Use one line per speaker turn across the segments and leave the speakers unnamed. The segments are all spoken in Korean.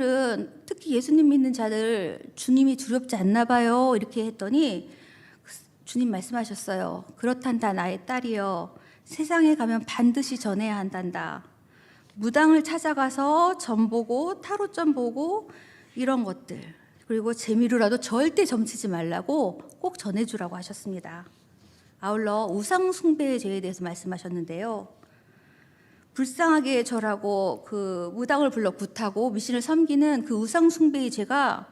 자들은, 특히 예수님 믿는 자들 주님이 두렵지 않나 봐요. 이렇게 했더니 주님 말씀하셨어요. 그렇단다 나의 딸이여. 세상에 가면 반드시 전해야 한단다. 무당을 찾아가서 점 보고 타로점 보고 이런 것들, 그리고 재미로라도 절대 점치지 말라고 꼭 전해주라고 하셨습니다. 아울러 우상 숭배의 죄에 대해서 말씀하셨는데요. 불쌍하게 절하고 그 무당을 불러 굿하고 미신을 섬기는 그 우상 숭배의 죄가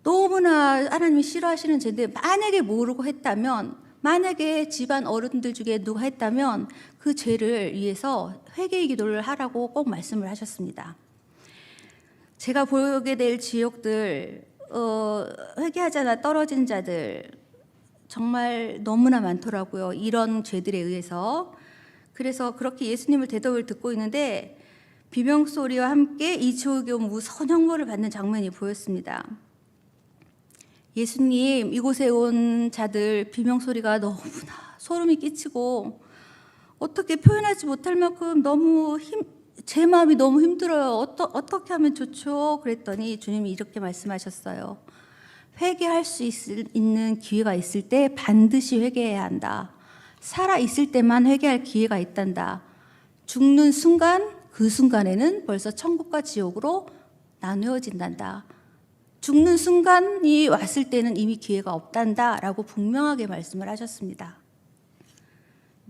너무나 하나님이 싫어하시는 죄인데, 만약에 모르고 했다면, 만약에 집안 어른들 중에 누가 했다면 그 죄를 위해서 회개의 기도를 하라고 꼭 말씀을 하셨습니다. 제가 보게 될 지옥들, 회개하자나 떨어진 자들 정말 너무나 많더라고요. 이런 죄들에 의해서. 그래서 그렇게 예수님을 대접을 듣고 있는데 비명소리와 함께 이 지옥에 온 무서운 형벌을 받는 장면이 보였습니다. 예수님 이곳에 온 자들 비명소리가 너무나 소름이 끼치고 어떻게 표현하지 못할 만큼 제 마음이 너무 힘들어요. 어떻게 하면 좋죠? 그랬더니 주님이 이렇게 말씀하셨어요. 회개할 수 있는 기회가 있을 때 반드시 회개해야 한다. 살아 있을 때만 회개할 기회가 있단다. 죽는 순간, 그 순간에는 벌써 천국과 지옥으로 나누어진단다. 죽는 순간이 왔을 때는 이미 기회가 없단다 라고 분명하게 말씀을 하셨습니다.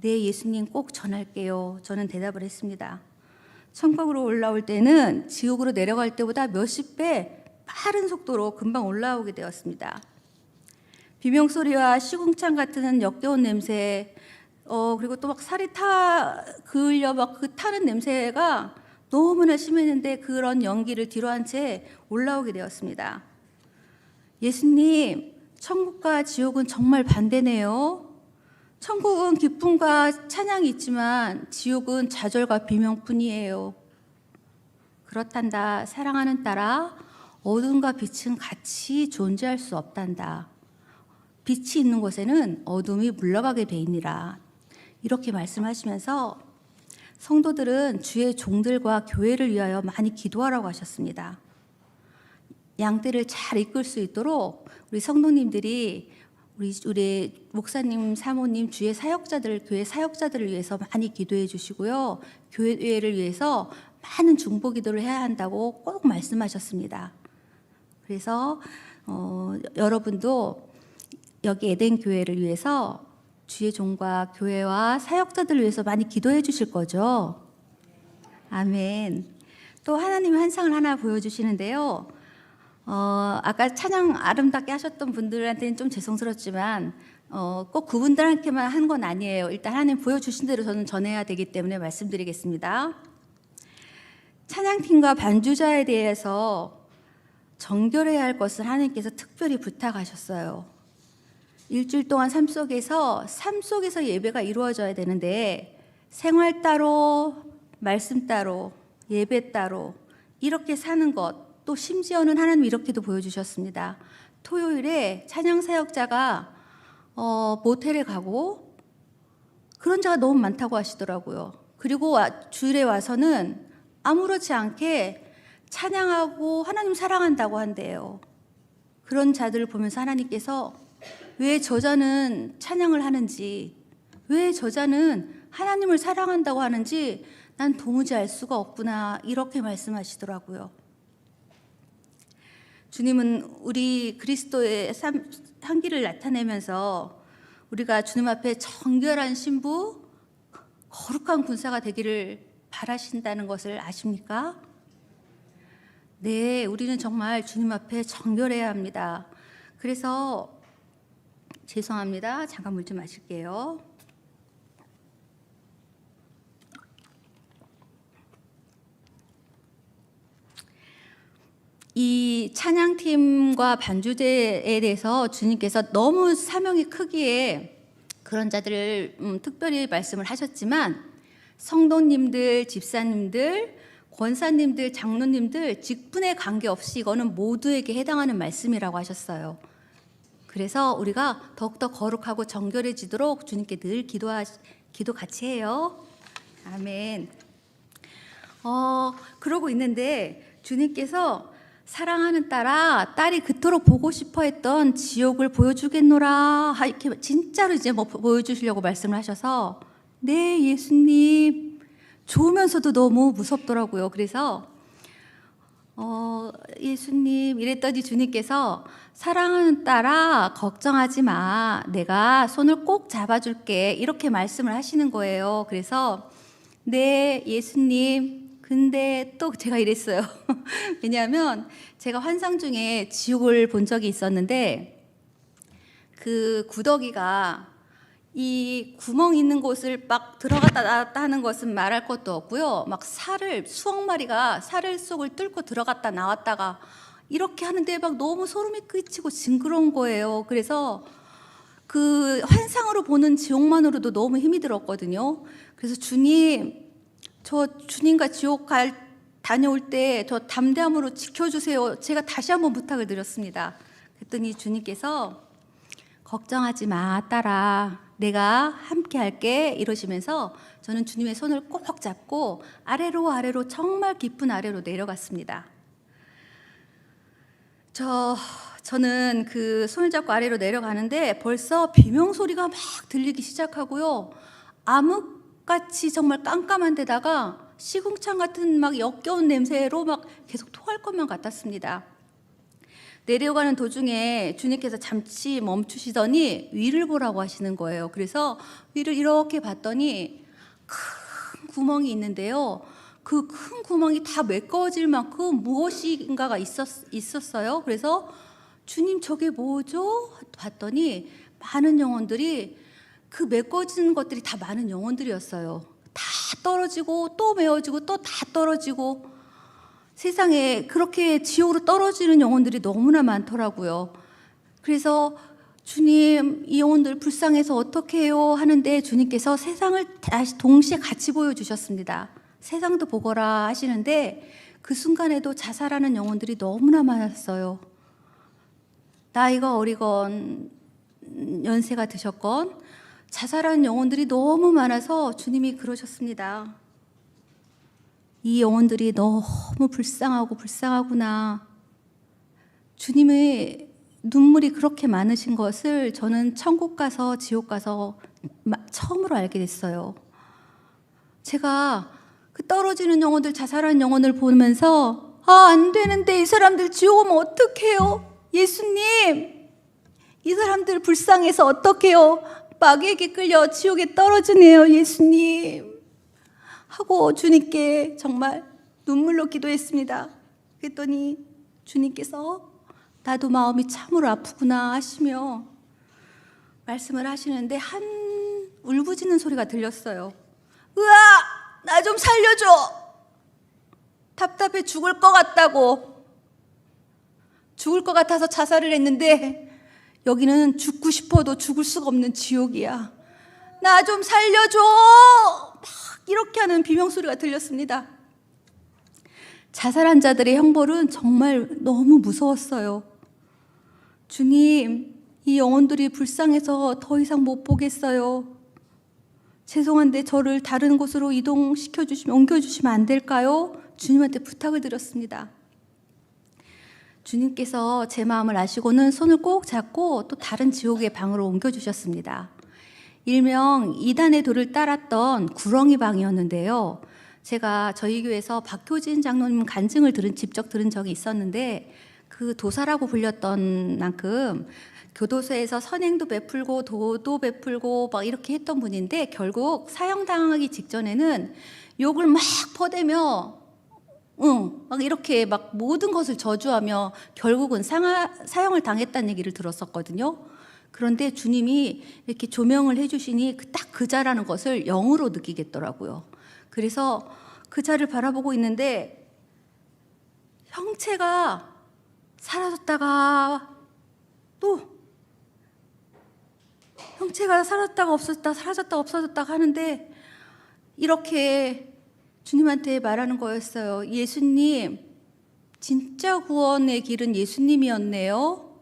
네, 예수님 꼭 전할게요. 저는 대답을 했습니다. 천국으로 올라올 때는 지옥으로 내려갈 때보다 몇십 배 빠른 속도로 금방 올라오게 되었습니다. 비명소리와 시궁창 같은 역겨운 냄새, 그리고 또 막 살이 그을려 막 그 타는 냄새가 너무나 심했는데 그런 연기를 뒤로 한 채 올라오게 되었습니다. 예수님, 천국과 지옥은 정말 반대네요. 천국은 기쁨과 찬양이 있지만 지옥은 좌절과 비명뿐이에요. 그렇단다. 사랑하는 딸아, 어둠과 빛은 같이 존재할 수 없단다. 빛이 있는 곳에는 어둠이 물러가게 돼 있니라. 이렇게 말씀하시면서 성도들은 주의 종들과 교회를 위하여 많이 기도하라고 하셨습니다. 양떼를 잘 이끌 수 있도록 우리 성도님들이 우리 목사님, 사모님, 주의 사역자들, 교회 사역자들을 위해서 많이 기도해 주시고요. 교회를 위해서 많은 중보 기도를 해야 한다고 꼭 말씀하셨습니다. 그래서 여러분도 여기 에덴 교회를 위해서 주의 종과 교회와 사역자들을 위해서 많이 기도해 주실 거죠? 아멘. 또 하나님의 환상을 하나 보여주시는데요. 아까 찬양 아름답게 하셨던 분들한테는 좀 죄송스럽지만 꼭 그분들한테만 한 건 아니에요. 일단 하나님 보여주신 대로 저는 전해야 되기 때문에 말씀드리겠습니다. 찬양팀과 반주자에 대해서 정결해야 할 것을 하나님께서 특별히 부탁하셨어요. 일주일 동안 삶 속에서 예배가 이루어져야 되는데 생활 따로, 말씀 따로, 예배 따로 이렇게 사는 것, 또 심지어는 하나님 이렇게도 보여주셨습니다. 토요일에 찬양 사역자가 모텔에 가고 그런 자가 너무 많다고 하시더라고요. 그리고 주일에 와서는 아무렇지 않게 찬양하고 하나님 사랑한다고 한대요. 그런 자들을 보면서 하나님께서 왜 저자는 찬양을 하는지, 왜 저자는 하나님을 사랑한다고 하는지 난 도무지 알 수가 없구나, 이렇게 말씀하시더라고요. 주님은 우리 그리스도의 향기를 나타내면서 우리가 주님 앞에 정결한 신부, 거룩한 군사가 되기를 바라신다는 것을 아십니까? 네, 우리는 정말 주님 앞에 정결해야 합니다. 그래서 죄송합니다. 잠깐 물 좀 마실게요. 이 찬양팀과 반주제에 대해서 주님께서 너무 사명이 크기에 그런 자들을 특별히 말씀을 하셨지만 성도님들, 집사님들, 권사님들, 장로님들 직분에 관계없이 이거는 모두에게 해당하는 말씀이라고 하셨어요. 그래서 우리가 더욱더 거룩하고 정결해지도록 주님께 늘 기도 같이 해요. 아멘. 그러고 있는데 주님께서 사랑하는 딸이 그토록 보고 싶어 했던 지옥을 보여주겠노라. 이렇게 진짜로 이제 뭐 보여주시려고 말씀을 하셔서, 네, 예수님. 좋으면서도 너무 무섭더라고요. 그래서, 예수님, 이랬더니 주님께서 사랑하는 딸아, 걱정하지 마. 내가 손을 꼭 잡아줄게. 이렇게 말씀을 하시는 거예요. 그래서, 네, 예수님. 근데 또 제가 이랬어요. 왜냐하면 제가 환상 중에 지옥을 본 적이 있었는데 그 구더기가 이 구멍 있는 곳을 막 들어갔다 나왔다 하는 것은 말할 것도 없고요. 막 수억 마리가 살 속을 뚫고 들어갔다 나왔다가 이렇게 하는데 막 너무 소름이 끼치고 징그러운 거예요. 그래서 그 환상으로 보는 지옥만으로도 너무 힘이 들었거든요. 그래서 주님, 저 주님과 지옥 다녀올 때 저 담대함으로 지켜주세요. 제가 다시 한번 부탁을 드렸습니다. 그랬더니 주님께서 걱정하지 마, 딸아. 내가 함께 할게. 이러시면서 저는 주님의 손을 꼭 잡고 아래로 정말 깊은 아래로 내려갔습니다. 저는 그 손을 잡고 아래로 내려가는데 벌써 비명소리가 막 들리기 시작하고요. 암흑같이 정말 깜깜한 데다가 시궁창 같은 막 역겨운 냄새로 막 계속 토할 것만 같았습니다. 내려가는 도중에 주님께서 잠시 멈추시더니 위를 보라고 하시는 거예요. 그래서 위를 이렇게 봤더니 큰 구멍이 있는데요. 그 큰 구멍이 다 메꿔질 만큼 무엇인가가 있었어요. 그래서 주님, 저게 뭐죠? 봤더니 많은 영혼들이, 그 메꿔진 것들이 다 많은 영혼들이었어요. 다 떨어지고 또 메워지고 또 다 떨어지고, 세상에 그렇게 지옥으로 떨어지는 영혼들이 너무나 많더라고요. 그래서 주님, 이 영혼들 불쌍해서 어떻게 해요? 하는데 주님께서 세상을 다시 동시에 같이 보여주셨습니다. 세상도 보거라 하시는데 그 순간에도 자살하는 영혼들이 너무나 많았어요. 나이가 어리건 연세가 드셨건 자살하는 영혼들이 너무 많아서 주님이 그러셨습니다. 이 영혼들이 너무 불쌍하구나. 주님의 눈물이 그렇게 많으신 것을 저는 천국 가서 지옥 가서 처음으로 알게 됐어요. 제가 그 떨어지는 영혼들, 자살하는 영혼을 보면서 안 되는데 이 사람들 지옥 오면 어떡해요? 예수님, 이 사람들 불쌍해서 어떡해요? 마귀에게 끌려 지옥에 떨어지네요, 예수님. 하고 주님께 정말 눈물로 기도했습니다. 그랬더니 주님께서 나도 마음이 참으로 아프구나 하시며 말씀을 하시는데 한 울부짖는 소리가 들렸어요. 으아! 나 좀 살려줘! 답답해 죽을 것 같다고. 죽을 것 같아서 자살을 했는데 여기는 죽고 싶어도 죽을 수가 없는 지옥이야. 나 좀 살려줘! 막 이렇게 하는 비명소리가 들렸습니다. 자살한 자들의 형벌은 정말 너무 무서웠어요. 주님, 이 영혼들이 불쌍해서 더 이상 못 보겠어요. 죄송한데 저를 다른 곳으로 옮겨주시면 안 될까요? 주님한테 부탁을 드렸습니다. 주님께서 제 마음을 아시고는 손을 꼭 잡고 또 다른 지옥의 방으로 옮겨주셨습니다. 일명 이단의 도를 따랐던 구렁이 방이었는데요. 제가 저희 교회에서 박효진 장로님 간증을 직접 들은 적이 있었는데 그 도사라고 불렸던 만큼 교도소에서 선행도 베풀고 도도 베풀고 막 이렇게 했던 분인데 결국 사형당하기 직전에는 욕을 막 퍼대며 막 이렇게 막 모든 것을 저주하며 결국은 사형을 당했다는 얘기를 들었었거든요. 그런데 주님이 이렇게 조명을 해주시니 딱 그 자라는 것을 영으로 느끼겠더라고요. 그래서 그 자를 바라보고 있는데 형체가 사라졌다가 또 형체가 사라졌다가 없어졌다, 사라졌다가 없어졌다가 하는데 이렇게 주님한테 말하는 거였어요. 예수님, 진짜 구원의 길은 예수님이었네요.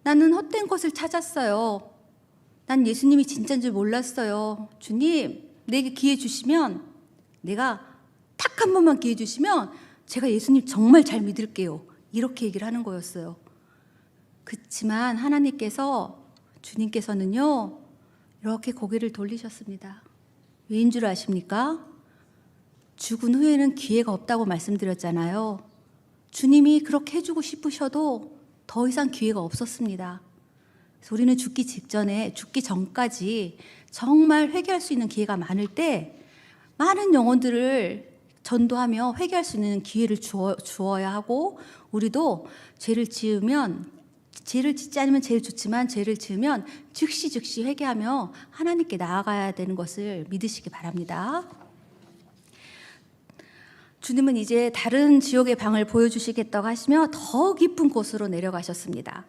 나는 헛된 것을 찾았어요. 난 예수님이 진짜인 줄 몰랐어요. 주님, 내게 기회 주시면, 내가 딱 한 번만 기회 주시면 제가 예수님 정말 잘 믿을게요. 이렇게 얘기를 하는 거였어요. 그렇지만 하나님께서, 주님께서는요, 이렇게 고개를 돌리셨습니다. 왜인 줄 아십니까? 죽은 후에는 기회가 없다고 말씀드렸잖아요. 주님이 그렇게 해주고 싶으셔도 더 이상 기회가 없었습니다. 그래서 우리는 죽기 전까지 정말 회개할 수 있는 기회가 많을 때 많은 영혼들을 전도하며 회개할 수 있는 기회를 주어야 하고, 우리도 죄를 짓지 않으면 제일 좋지만 죄를 지으면 즉시 회개하며 하나님께 나아가야 되는 것을 믿으시기 바랍니다. 주님은 이제 다른 지옥의 방을 보여주시겠다고 하시며 더 깊은 곳으로 내려가셨습니다.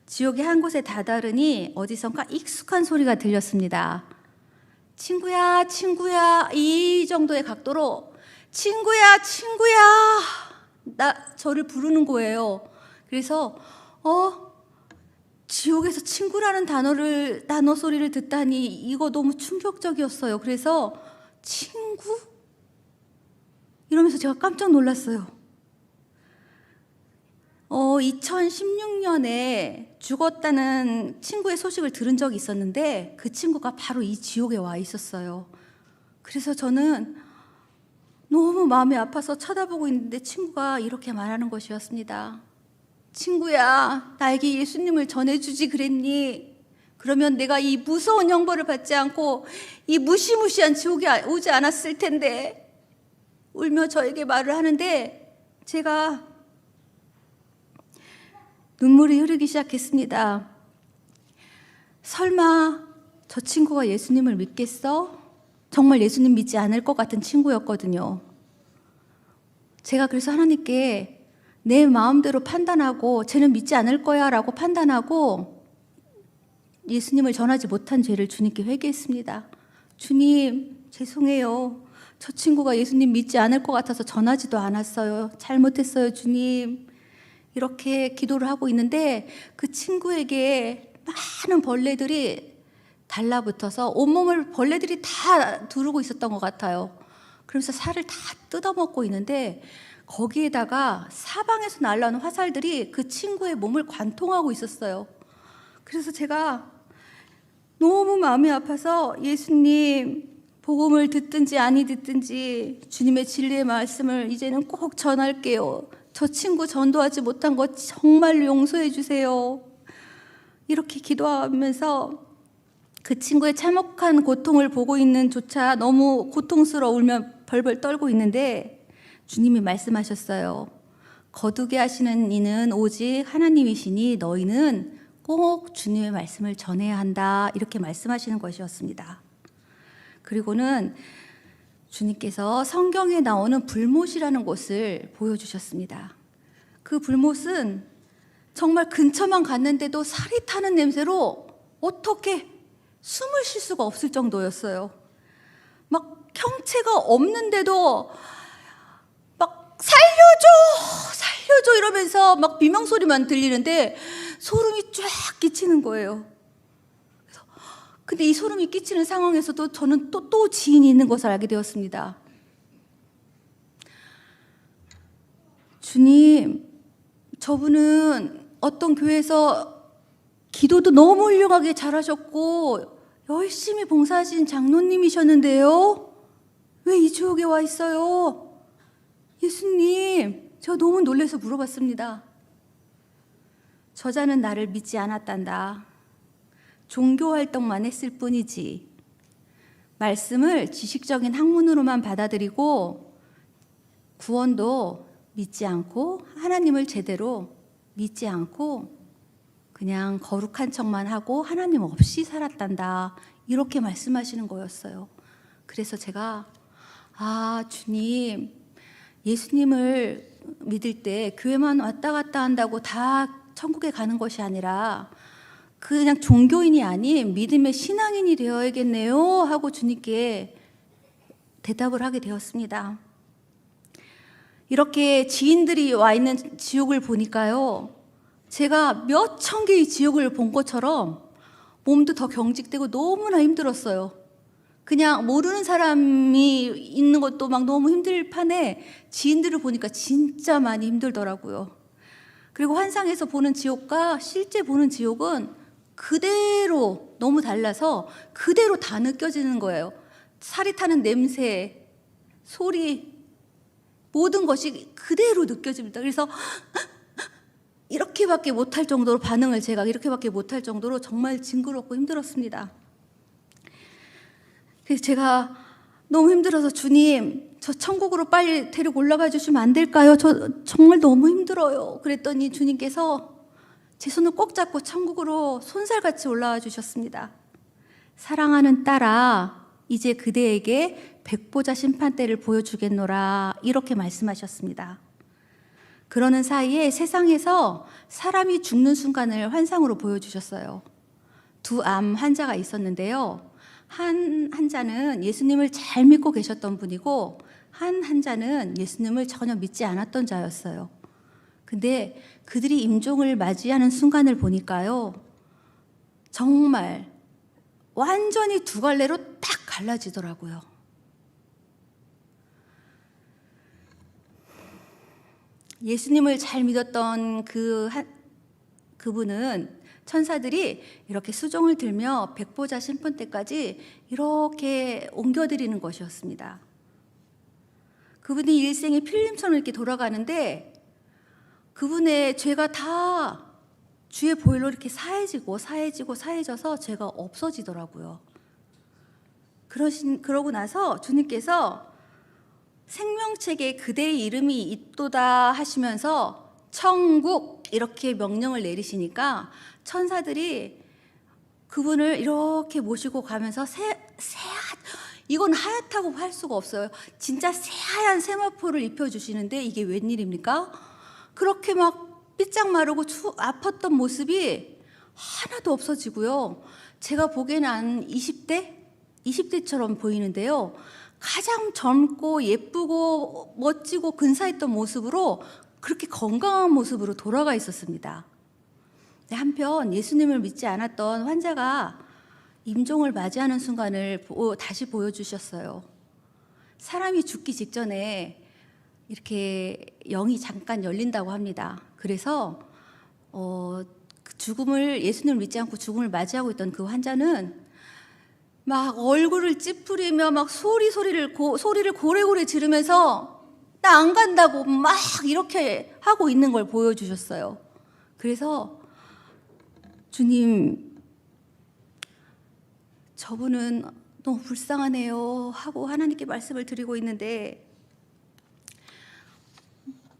지옥의 한 곳에 다다르니 어디선가 익숙한 소리가 들렸습니다. 친구야, 친구야, 이 정도의 각도로 친구야, 친구야, 저를 부르는 거예요. 그래서 지옥에서 친구라는 단어 소리를 듣다니 이거 너무 충격적이었어요. 그래서 친구? 이러면서 제가 깜짝 놀랐어요. 2016년에 죽었다는 친구의 소식을 들은 적이 있었는데 그 친구가 바로 이 지옥에 와 있었어요. 그래서 저는 너무 마음이 아파서 쳐다보고 있는데 친구가 이렇게 말하는 것이었습니다. 친구야, 나에게 예수님을 전해주지 그랬니? 그러면 내가 이 무서운 형벌을 받지 않고 이 무시무시한 지옥에 오지 않았을 텐데. 울며 저에게 말을 하는데 제가 눈물이 흐르기 시작했습니다. 설마 저 친구가 예수님을 믿겠어? 정말 예수님 믿지 않을 것 같은 친구였거든요. 제가 그래서 하나님께 내 마음대로 판단하고 쟤는 믿지 않을 거야 라고 판단하고 예수님을 전하지 못한 죄를 주님께 회개했습니다. 주님, 죄송해요. 저 친구가 예수님 믿지 않을 것 같아서 전하지도 않았어요. 잘못했어요, 주님. 이렇게 기도를 하고 있는데 그 친구에게 많은 벌레들이 달라붙어서 온몸을 벌레들이 다 두르고 있었던 것 같아요. 그러면서 살을 다 뜯어먹고 있는데 거기에다가 사방에서 날라오는 화살들이 그 친구의 몸을 관통하고 있었어요. 그래서 제가 너무 마음이 아파서 예수님, 복음을 듣든지 아니 듣든지 주님의 진리의 말씀을 이제는 꼭 전할게요. 저 친구 전도하지 못한 것 정말로 용서해 주세요. 이렇게 기도하면서 그 친구의 참혹한 고통을 보고 있는 조차 너무 고통스러워 울며 벌벌 떨고 있는데 주님이 말씀하셨어요. 거두게 하시는 이는 오직 하나님이시니 너희는 꼭 주님의 말씀을 전해야 한다. 이렇게 말씀하시는 것이었습니다. 그리고는 주님께서 성경에 나오는 불못이라는 곳을 보여주셨습니다. 그 불못은 정말 근처만 갔는데도 살이 타는 냄새로 어떻게 숨을 쉴 수가 없을 정도였어요. 막 형체가 없는데도 막 살려줘 이러면서 막 비명소리만 들리는데 소름이 쫙 끼치는 거예요. 근데 이 소름이 끼치는 상황에서도 저는 또 지인이 있는 것을 알게 되었습니다. 주님, 저분은 어떤 교회에서 기도도 너무 훌륭하게 잘하셨고 열심히 봉사하신 장로님이셨는데요. 왜 이 지옥에 와 있어요? 예수님, 제가 너무 놀라서 물어봤습니다. 저자는 나를 믿지 않았단다. 종교 활동만 했을 뿐이지. 말씀을 지식적인 학문으로만 받아들이고 구원도 믿지 않고 하나님을 제대로 믿지 않고 그냥 거룩한 척만 하고 하나님 없이 살았단다. 이렇게 말씀하시는 거였어요. 그래서 제가 주님, 예수님을 믿을 때 교회만 왔다 갔다 한다고 다 천국에 가는 것이 아니라 그냥 종교인이 아닌 믿음의 신앙인이 되어야겠네요 하고 주님께 대답을 하게 되었습니다. 이렇게 지인들이 와 있는 지옥을 보니까요, 제가 몇 천 개의 지옥을 본 것처럼 몸도 더 경직되고 너무나 힘들었어요. 그냥 모르는 사람이 있는 것도 막 너무 힘들 판에 지인들을 보니까 진짜 많이 힘들더라고요. 그리고 환상에서 보는 지옥과 실제 보는 지옥은 그대로 너무 달라서 그대로 다 느껴지는 거예요. 살이 타는 냄새, 소리, 모든 것이 그대로 느껴집니다. 그래서 이렇게밖에 못할 정도로 반응을 제가 이렇게밖에 못할 정도로 정말 징그럽고 힘들었습니다. 그래서 제가 너무 힘들어서 주님, 저 천국으로 빨리 데리고 올라가 주시면 안 될까요? 저 정말 너무 힘들어요. 그랬더니 주님께서 제 손을 꼭 잡고 천국으로 손살같이 올라와 주셨습니다. 사랑하는 딸아, 이제 그대에게 백보자 심판대를 보여주겠노라, 이렇게 말씀하셨습니다. 그러는 사이에 세상에서 사람이 죽는 순간을 환상으로 보여주셨어요. 두 암 환자가 있었는데요. 한 환자는 예수님을 잘 믿고 계셨던 분이고 한 환자는 예수님을 전혀 믿지 않았던 자였어요. 근데 그들이 임종을 맞이하는 순간을 보니까요, 정말 완전히 두 갈래로 딱 갈라지더라고요. 예수님을 잘 믿었던 그분은 천사들이 이렇게 수종을 들며 백보자 심판대까지 이렇게 옮겨드리는 것이었습니다. 그분이 일생의 필름처럼 이렇게 돌아가는데 그분의 죄가 다 주의 보혈로 이렇게 사해져서 죄가 없어지더라고요. 그러고 나서 주님께서 생명책에 그대의 이름이 있도다 하시면서 천국 이렇게 명령을 내리시니까 천사들이 그분을 이렇게 모시고 가면서 이건 하얗다고 할 수가 없어요. 진짜 새하얀 세마포를 입혀주시는데 이게 웬일입니까? 그렇게 막 삐짝 마르고 아팠던 모습이 하나도 없어지고요. 제가 보기에는 한 20대처럼 보이는데요. 가장 젊고 예쁘고 멋지고 근사했던 모습으로 그렇게 건강한 모습으로 돌아가 있었습니다. 한편 예수님을 믿지 않았던 환자가 임종을 맞이하는 순간을 다시 보여주셨어요. 사람이 죽기 직전에 이렇게 영이 잠깐 열린다고 합니다. 그래서 예수님을 믿지 않고 죽음을 맞이하고 있던 그 환자는 막 얼굴을 찌푸리며 막 소리를 고래고래 지르면서 나 안 간다고 막 이렇게 하고 있는 걸 보여주셨어요. 그래서 주님, 저분은 너무 불쌍하네요 하고 하나님께 말씀을 드리고 있는데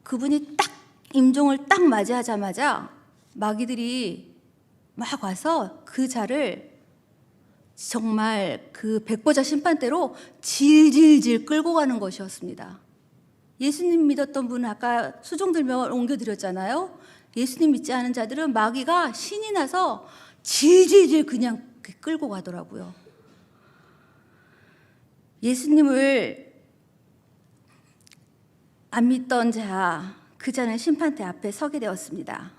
그분이 딱 임종을 딱 맞이하자마자 마귀들이 막 와서 그 자를 정말 그 백보자 심판대로 질질질 끌고 가는 것이었습니다. 예수님 믿었던 분은 아까 수종 들며 옮겨드렸잖아요. 예수님 믿지 않은 자들은 마귀가 신이 나서 질질질 그냥 끌고 가더라고요. 예수님을 안 믿던 자, 그 자는 심판대 앞에 서게 되었습니다.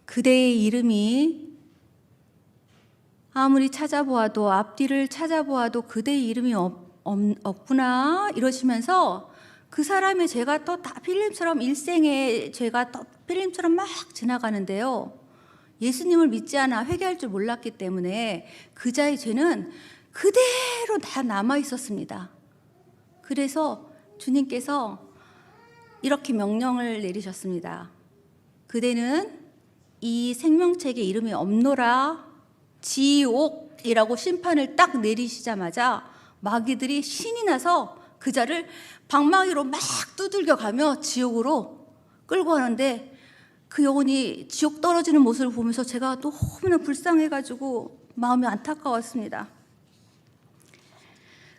그대의 이름이 아무리 찾아보아도 앞뒤를 찾아보아도 그대의 이름이 없구나 이러시면서 그 사람의 죄가 또 다 필름처럼 일생의 죄가 또 필름처럼 막 지나가는데요. 예수님을 믿지 않아 회개할 줄 몰랐기 때문에 그 자의 죄는 그대로 다 남아 있었습니다. 그래서 주님께서 이렇게 명령을 내리셨습니다. 그대는 이 생명책에 이름이 없노라, 지옥이라고 심판을 딱 내리시자마자 마귀들이 신이 나서 그 자를 방망이로 막 두들겨 가며 지옥으로 끌고 가는데 그 영혼이 지옥 떨어지는 모습을 보면서 제가 너무나 불쌍해가지고 마음이 안타까웠습니다.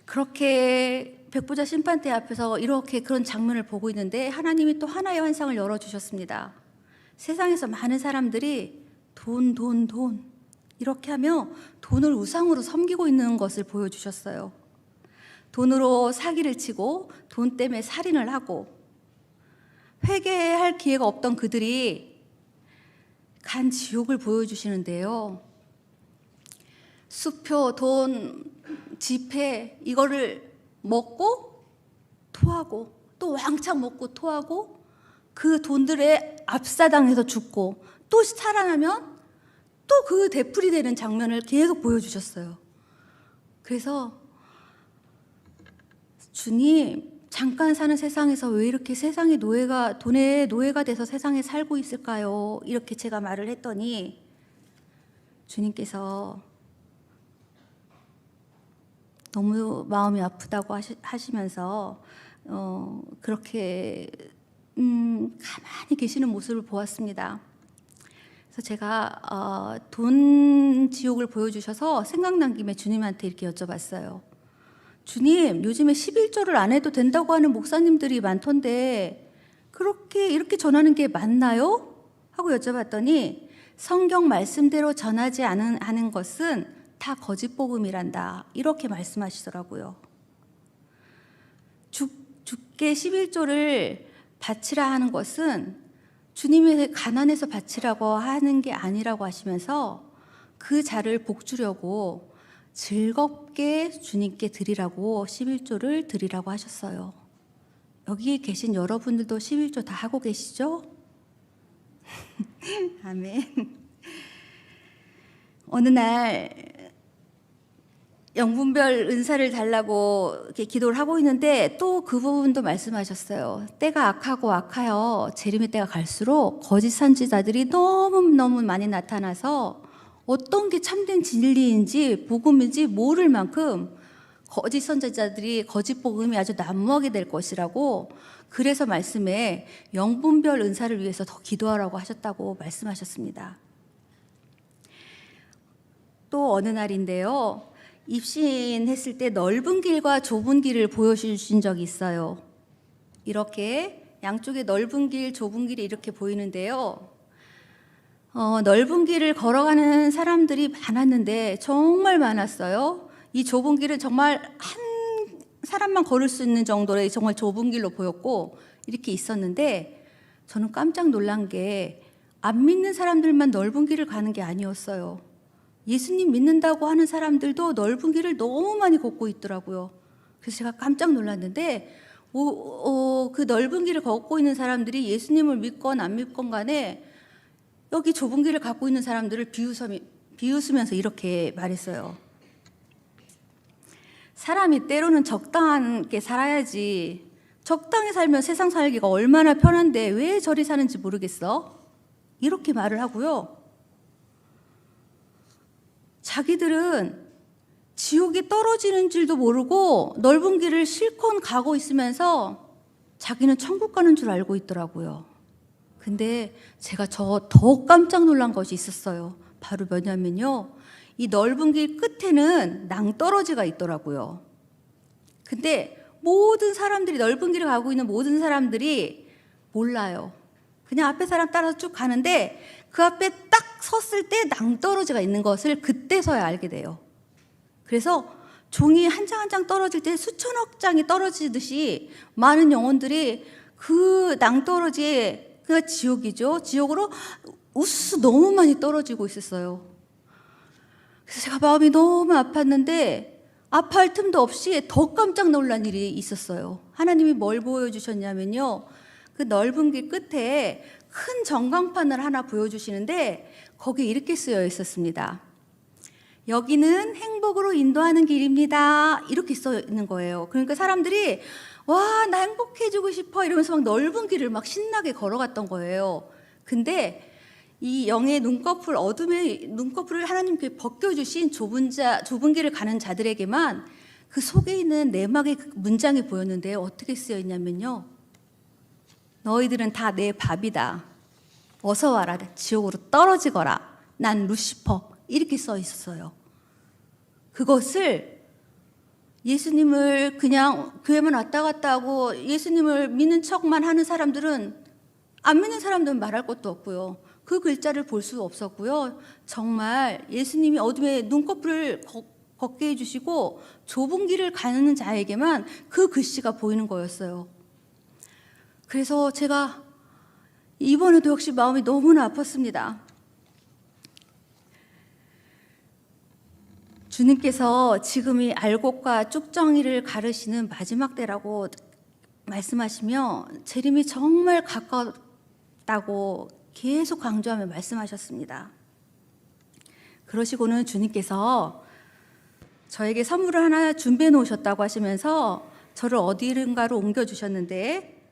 그렇게 백보자 심판대 앞에서 이렇게 그런 장면을 보고 있는데 하나님이 또 하나의 환상을 열어주셨습니다. 세상에서 많은 사람들이 돈 이렇게 하며 돈을 우상으로 섬기고 있는 것을 보여주셨어요. 돈으로 사기를 치고 돈 때문에 살인을 하고 회개할 기회가 없던 그들이 간 지옥을 보여주시는데요. 수표, 돈, 지폐 이거를 먹고 토하고 또 왕창 먹고 토하고 그 돈들에 압사당해서 죽고 또 살아나면 또 그 되풀이되는 장면을 계속 보여주셨어요. 그래서 주님, 잠깐 사는 세상에서 왜 이렇게 세상의 노예가, 돈의 노예가 돼서 세상에 살고 있을까요? 이렇게 제가 말을 했더니 주님께서 너무 마음이 아프다고 하시면서 그렇게 가만히 계시는 모습을 보았습니다. 그래서 제가 돈 지옥을 보여주셔서 생각난 김에 주님한테 이렇게 여쭤봤어요. 주님, 요즘에 11조를 안 해도 된다고 하는 목사님들이 많던데 그렇게 이렇게 전하는 게 맞나요? 하고 여쭤봤더니 성경 말씀대로 전하지 않은 것은 다 거짓 복음이란다. 이렇게 말씀하시더라고요. 주께 11조를 바치라 하는 것은 주님의 가난해서 바치라고 하는 게 아니라고 하시면서 그 자를 복주려고 즐겁게 주님께 드리라고 11조를 드리라고 하셨어요. 여기 계신 여러분들도 11조 다 하고 계시죠? 아멘. 어느 날 영분별 은사를 달라고 이렇게 기도를 하고 있는데 또 그 부분도 말씀하셨어요. 때가 악하고 악하여 재림의 때가 갈수록 거짓 선지자들이 너무너무 많이 나타나서 어떤 게 참된 진리인지 복음인지 모를 만큼 거짓 선지자들이 거짓 복음이 아주 난무하게 될 것이라고, 그래서 말씀에 영분별 은사를 위해서 더 기도하라고 하셨다고 말씀하셨습니다. 또 어느 날인데요, 입신했을 때 넓은 길과 좁은 길을 보여주신 적이 있어요. 이렇게 양쪽에 넓은 길, 좁은 길이 이렇게 보이는데요. 넓은 길을 걸어가는 사람들이 많았는데 정말 많았어요. 이 좁은 길은 정말 한 사람만 걸을 수 있는 정도의 정말 좁은 길로 보였고 이렇게 있었는데 저는 깜짝 놀란 게 안 믿는 사람들만 넓은 길을 가는 게 아니었어요. 예수님 믿는다고 하는 사람들도 넓은 길을 너무 많이 걷고 있더라고요. 그래서 제가 깜짝 놀랐는데 그 넓은 길을 걷고 있는 사람들이 예수님을 믿건 안 믿건 간에 여기 좁은 길을 갖고 있는 사람들을 비웃으면서 이렇게 말했어요. 사람이 때로는 적당하게 살아야지. 적당히 살면 세상 살기가 얼마나 편한데 왜 저리 사는지 모르겠어? 이렇게 말을 하고요. 자기들은 지옥에 떨어지는 줄도 모르고 넓은 길을 실컷 가고 있으면서 자기는 천국 가는 줄 알고 있더라고요. 근데 제가 더 깜짝 놀란 것이 있었어요. 바로 뭐냐면요, 이 넓은 길 끝에는 낭떠러지가 있더라고요. 근데 모든 사람들이, 넓은 길을 가고 있는 모든 사람들이 몰라요. 그냥 앞에 사람 따라서 쭉 가는데 그 앞에 딱 섰을 때 낭떠러지가 있는 것을 그때서야 알게 돼요. 그래서 종이 한 장 한 장 떨어질 때 수천억 장이 떨어지듯이 많은 영혼들이 그 낭떠러지에, 그가 지옥이죠. 지옥으로 우수수 너무 많이 떨어지고 있었어요. 그래서 제가 마음이 너무 아팠는데 아파할 틈도 없이 더 깜짝 놀란 일이 있었어요. 하나님이 뭘 보여주셨냐면요, 그 넓은 길 끝에 큰 전광판을 하나 보여주시는데 거기에 이렇게 쓰여 있었습니다. 여기는 행복으로 인도하는 길입니다. 이렇게 써 있는 거예요. 그러니까 사람들이 와, 나 행복해지고 싶어 이러면서 막 넓은 길을 막 신나게 걸어갔던 거예요. 근데 이 영의 눈꺼풀, 어둠의 눈꺼풀을 하나님께 벗겨주신 좁은 길을 가는 자들에게만 그 속에 있는 내막의 문장이 보였는데 어떻게 쓰여 있냐면요, 너희들은 다 내 밥이다. 어서 와라. 지옥으로 떨어지거라. 난 루시퍼. 이렇게 써 있었어요. 그것을 예수님을 그냥 교회만 왔다 갔다 하고 예수님을 믿는 척만 하는 사람들은, 안 믿는 사람들은 말할 것도 없고요. 그 글자를 볼 수 없었고요. 정말 예수님이 어둠의 눈꺼풀을 걷게 해주시고 좁은 길을 가는 자에게만 그 글씨가 보이는 거였어요. 그래서 제가 이번에도 역시 마음이 너무나 아팠습니다. 주님께서 지금이 알곡과 쭉정이를 가르시는 마지막 때라고 말씀하시며 재림이 정말 가까웠다고 계속 강조하며 말씀하셨습니다. 그러시고는 주님께서 저에게 선물을 하나 준비해 놓으셨다고 하시면서 저를 어디론가로 옮겨주셨는데,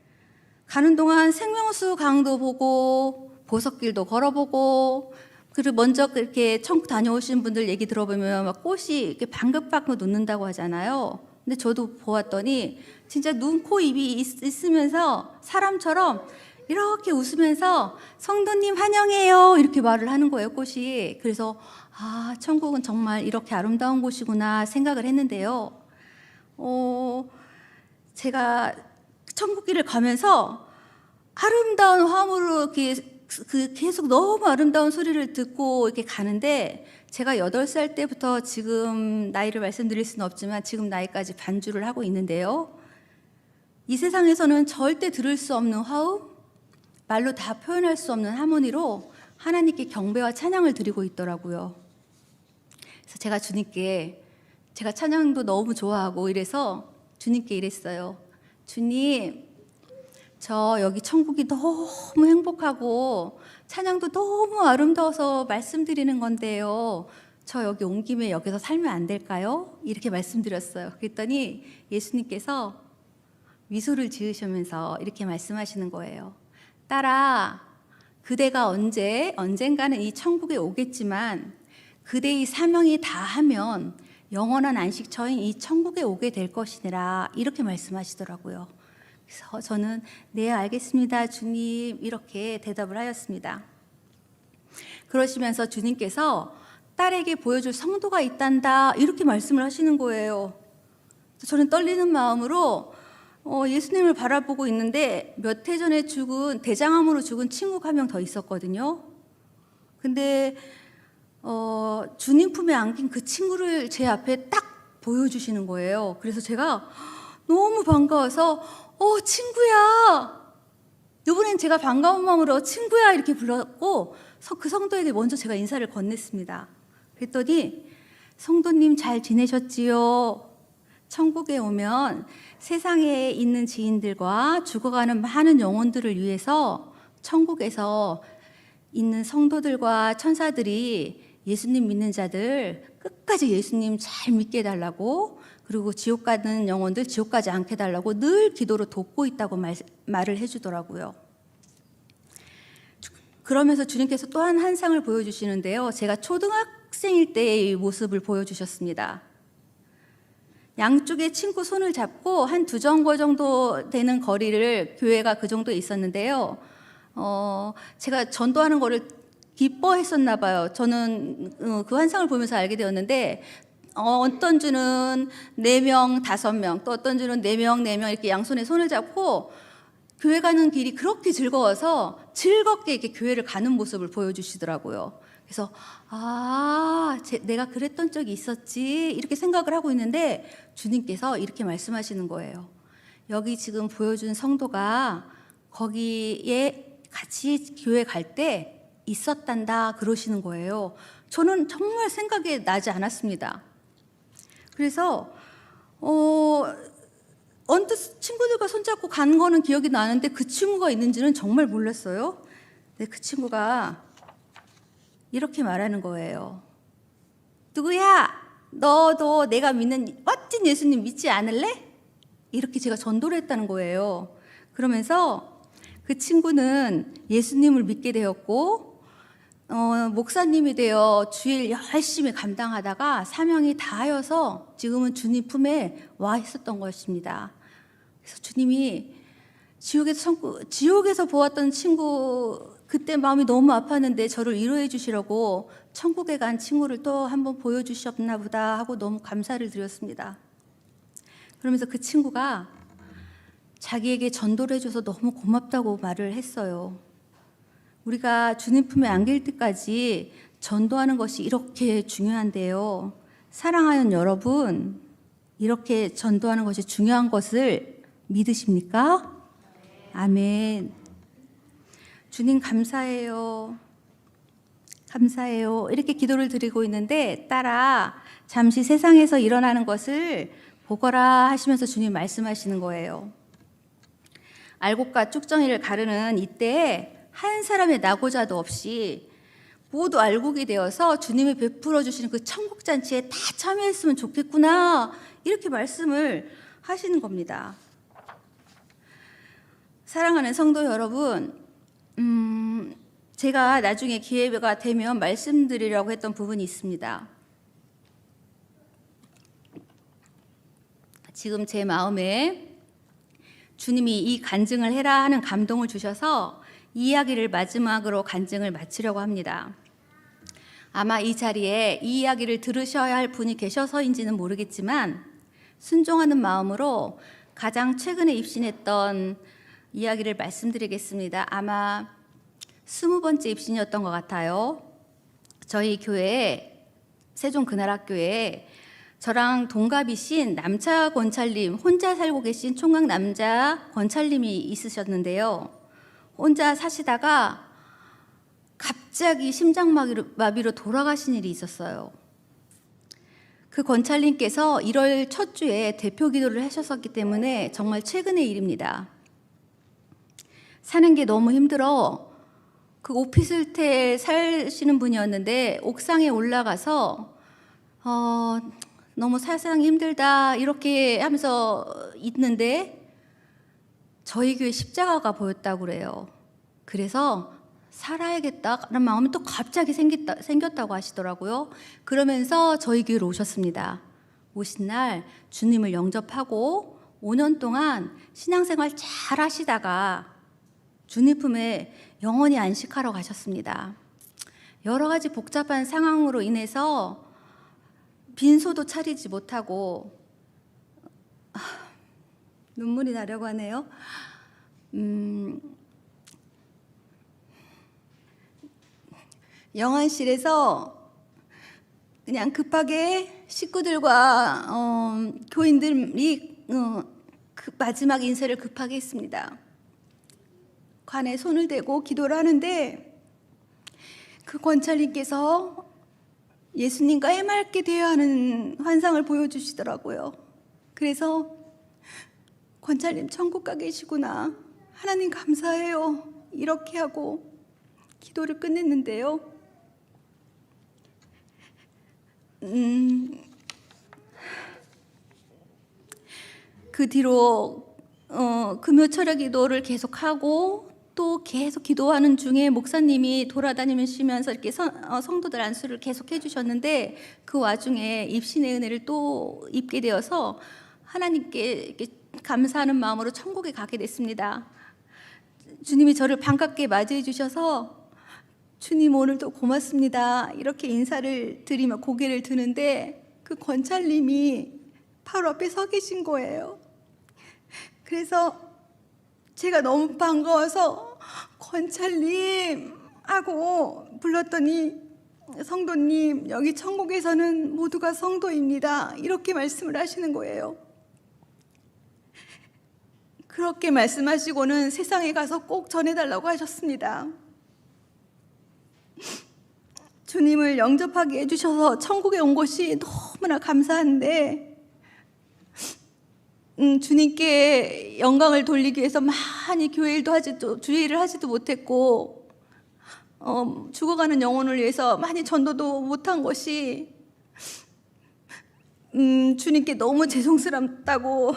가는 동안 생명수 강도 보고 보석길도 걸어보고, 그리고 먼저 이렇게 천국 다녀오신 분들 얘기 들어보면 막 꽃이 이렇게 방긋방긋 웃는다고 하잖아요. 근데 저도 보았더니 진짜 눈, 코, 입이 있으면서 사람처럼 이렇게 웃으면서 성도님 환영해요 이렇게 말을 하는 거예요, 꽃이. 그래서 아, 천국은 정말 이렇게 아름다운 곳이구나 생각을 했는데요. 제가 천국길을 가면서 아름다운 화음으로 이렇게 계속 너무 아름다운 소리를 듣고 이렇게 가는데, 제가 8살 때부터 지금 나이를 말씀드릴 수는 없지만 지금 나이까지 반주를 하고 있는데요. 이 세상에서는 절대 들을 수 없는 화음, 말로 다 표현할 수 없는 하모니로 하나님께 경배와 찬양을 드리고 있더라고요. 그래서 제가 주님께, 제가 찬양도 너무 좋아하고 이래서 주님께 이랬어요. 주님, 저 여기 천국이 너무 행복하고 찬양도 너무 아름다워서 말씀드리는 건데요, 저 여기 온 김에 여기서 살면 안 될까요? 이렇게 말씀드렸어요. 그랬더니 예수님께서 미소를 지으시면서 이렇게 말씀하시는 거예요. 딸아, 그대가 언젠가는 이 천국에 오겠지만 그대의 사명이 다하면 영원한 안식처인 이 천국에 오게 될 것이니라, 이렇게 말씀하시더라고요. 그래서 저는 네, 알겠습니다 주님, 이렇게 대답을 하였습니다. 그러시면서 주님께서 딸에게 보여줄 성도가 있단다, 이렇게 말씀을 하시는 거예요. 저는 떨리는 마음으로 예수님을 바라보고 있는데, 몇 해 전에 대장암으로 죽은 친구가 한 명 더 있었거든요. 근데 주님 품에 안긴 그 친구를 제 앞에 딱 보여주시는 거예요. 그래서 제가 너무 반가워서 친구야, 이번엔 제가 반가운 마음으로 친구야 이렇게 불렀고, 그 성도에게 먼저 제가 인사를 건넸습니다. 그랬더니 성도님 잘 지내셨지요? 천국에 오면 세상에 있는 지인들과 죽어가는 많은 영혼들을 위해서 천국에서 있는 성도들과 천사들이 예수님 믿는 자들 끝까지 예수님 잘 믿게 해달라고, 그리고 지옥 가는 영혼들 지옥 가지 않게 해달라고 늘 기도로 돕고 있다고 말을 해주더라고요. 그러면서 주님께서 또 한 상을 보여주시는데요, 제가 초등학생일 때의 모습을 보여주셨습니다. 양쪽에 친구 손을 잡고 한 2정거 정도 되는 거리를, 교회가 그 정도에 있었는데요, 제가 전도하는 거를 기뻐했었나 봐요. 저는 그 환상을 보면서 알게 되었는데, 어떤 주는 4명, 5명, 또 어떤 주는 4명, 4명 이렇게 양손에 손을 잡고 교회 가는 길이 그렇게 즐거워서 즐겁게 이렇게 교회를 가는 모습을 보여주시더라고요. 그래서 내가 그랬던 적이 있었지, 이렇게 생각을 하고 있는데 주님께서 이렇게 말씀하시는 거예요. 여기 지금 보여준 성도가 거기에 같이 교회 갈 때 있었단다, 그러시는 거예요. 저는 정말 생각이 나지 않았습니다. 그래서 언뜻 친구들과 손잡고 간 거는 기억이 나는데 그 친구가 있는지는 정말 몰랐어요. 근데 그 친구가 이렇게 말하는 거예요. 누구야? 너도 내가 믿는 멋진 예수님 믿지 않을래? 이렇게 제가 전도를 했다는 거예요. 그러면서 그 친구는 예수님을 믿게 되었고, 목사님이 되어 주일 열심히 감당하다가 사명이 다하여서 지금은 주님 품에 와 있었던 것입니다. 그래서 주님이 지옥에서 보았던 친구, 그때 마음이 너무 아팠는데 저를 위로해 주시려고 천국에 간 친구를 또 한번 보여주셨나 보다 하고 너무 감사를 드렸습니다. 그러면서 그 친구가 자기에게 전도를 해줘서 너무 고맙다고 말을 했어요. 우리가 주님 품에 안길 때까지 전도하는 것이 이렇게 중요한데요, 사랑하는 여러분, 이렇게 전도하는 것이 중요한 것을 믿으십니까? 아멘. 주님 감사해요. 감사해요. 이렇게 기도를 드리고 있는데 따라 잠시 세상에서 일어나는 것을 보거라 하시면서 주님 말씀하시는 거예요. 알곡과 쭉정이를 가르는 이때에 한 사람의 낙오자도 없이 모두 알곡이 되어서 주님이 베풀어 주시는 그 천국 잔치에 다 참여했으면 좋겠구나, 이렇게 말씀을 하시는 겁니다. 사랑하는 성도 여러분, 제가 나중에 기회가 되면 말씀드리려고 했던 부분이 있습니다. 지금 제 마음에 주님이 이 간증을 해라 하는 감동을 주셔서 이 이야기를 마지막으로 간증을 마치려고 합니다. 아마 이 자리에 이 이야기를 들으셔야 할 분이 계셔서인지는 모르겠지만 순종하는 마음으로 가장 최근에 입신했던 이야기를 말씀드리겠습니다. 아마 20번째 입신이었던 것 같아요. 저희 교회에, 세종그날학교에 저랑 동갑이신 남자 권찰님, 혼자 살고 계신 총각 남자 권찰님이 있으셨는데요. 혼자 사시다가 갑자기 심장마비로 돌아가신 일이 있었어요. 그 권찰님께서 1월 첫 주에 대표 기도를 하셨었기 때문에 정말 최근의 일입니다. 사는 게 너무 힘들어 그 오피스텔 사시는 분이었는데 옥상에 올라가서 너무 세상이 힘들다 이렇게 하면서 있는데 저희 교회 십자가가 보였다고 그래요. 그래서 살아야겠다는 마음이 또 갑자기 생겼다고 하시더라고요. 그러면서 저희 교회로 오셨습니다. 오신 날 주님을 영접하고 5년 동안 신앙생활 잘 하시다가 주님 품에 영원히 안식하러 가셨습니다. 여러 가지 복잡한 상황으로 인해서 빈소도 차리지 못하고 눈물이 나려고 하네요. 영안실에서 그냥 급하게 식구들과 교인들이 그 마지막 인사를 급하게 했습니다. 관에 손을 대고 기도를 하는데 그 권찰님께서 예수님과 해맑게 되어야 하는 환상을 보여주시더라고요. 그래서 권찰님 천국 가 계시구나, 하나님 감사해요, 이렇게 하고 기도를 끝냈는데요. 그 뒤로 금요철야 기도를 계속하고 또 계속 기도하는 중에 목사님이 돌아다니시면서 이렇게 성도들 안수를 계속 해주셨는데 그 와중에 입신의 은혜를 또 입게 되어서 하나님께 이렇게 감사하는 마음으로 천국에 가게 됐습니다. 주님이 저를 반갑게 맞이해 주셔서 주님 오늘도 고맙습니다, 이렇게 인사를 드리며 고개를 드는데 그 권찰님이 바로 앞에 서 계신 거예요. 그래서 제가 너무 반가워서 권찰님 하고 불렀더니 성도님, 여기 천국에서는 모두가 성도입니다, 이렇게 말씀을 하시는 거예요. 그렇게 말씀하시고는 세상에 가서 꼭 전해달라고 하셨습니다. 주님을 영접하게 해주셔서 천국에 온 것이 너무나 감사한데 주님께 영광을 돌리기 위해서 많이 교회 일도 주의 일을 하지도 못했고 죽어가는 영혼을 위해서 많이 전도도 못한 것이 주님께 너무 죄송스럽다고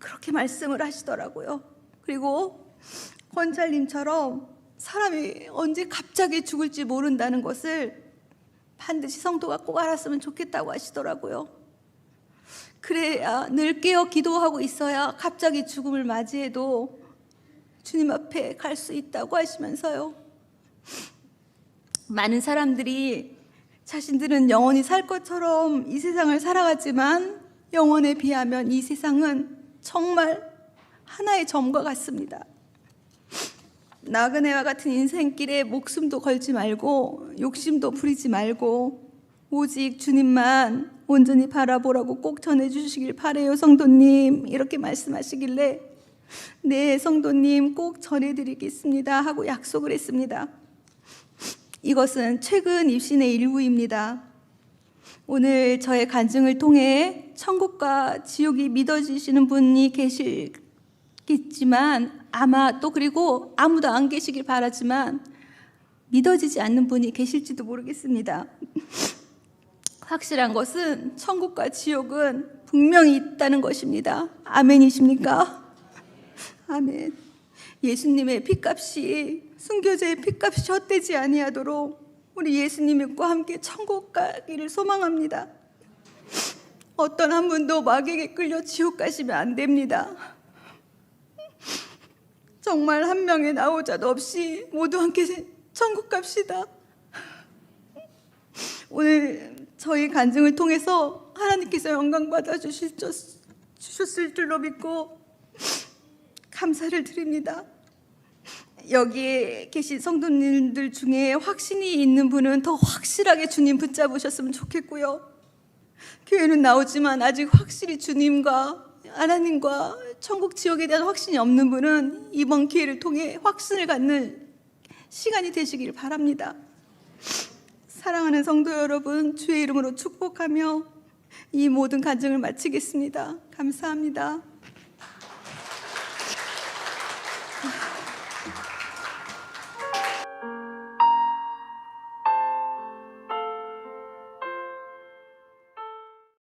그렇게 말씀을 하시더라고요. 그리고 권찰님처럼 사람이 언제 갑자기 죽을지 모른다는 것을 반드시 성도가 꼭 알았으면 좋겠다고 하시더라고요. 그래야 늘 깨어 기도하고 있어야 갑자기 죽음을 맞이해도 주님 앞에 갈 수 있다고 하시면서요. 많은 사람들이 자신들은 영원히 살 것처럼 이 세상을 살아가지만 영원에 비하면 이 세상은 정말 하나의 점과 같습니다. 나그네와 같은 인생길에 목숨도 걸지 말고 욕심도 부리지 말고 오직 주님만 온전히 바라보라고 꼭 전해주시길 바래요, 성도님, 이렇게 말씀하시길래 네 성도님 꼭 전해드리겠습니다 하고 약속을 했습니다. 이것은 최근 입신의 일부입니다. 오늘 저의 간증을 통해 천국과 지옥이 믿어지시는 분이 계시겠지만 아마 또 그리고 아무도 안 계시길 바라지만 믿어지지 않는 분이 계실지도 모르겠습니다. 확실한 것은 천국과 지옥은 분명히 있다는 것입니다. 아멘이십니까? 아멘. 예수님의 핏값이, 순교자의 핏값이 헛되지 아니하도록 우리 예수님과 함께 천국 가기를 소망합니다. 어떤 한 분도 마귀에게 끌려 지옥 가시면 안 됩니다. 정말 한 명의 나오자도 없이 모두 함께 천국 갑시다. 오늘 저희 간증을 통해서 하나님께서 영광 받아 주셨을 줄로 믿고 감사를 드립니다. 여기에 계신 성도님들 중에 확신이 있는 분은 더 확실하게 주님 붙잡으셨으면 좋겠고요. 교회는 나오지만 아직 확실히 주님과 하나님과 천국 지옥에 대한 확신이 없는 분은 이번 기회를 통해 확신을 갖는 시간이 되시길 바랍니다. 사랑하는 성도 여러분, 주의 이름으로 축복하며 이 모든 간증을 마치겠습니다. 감사합니다.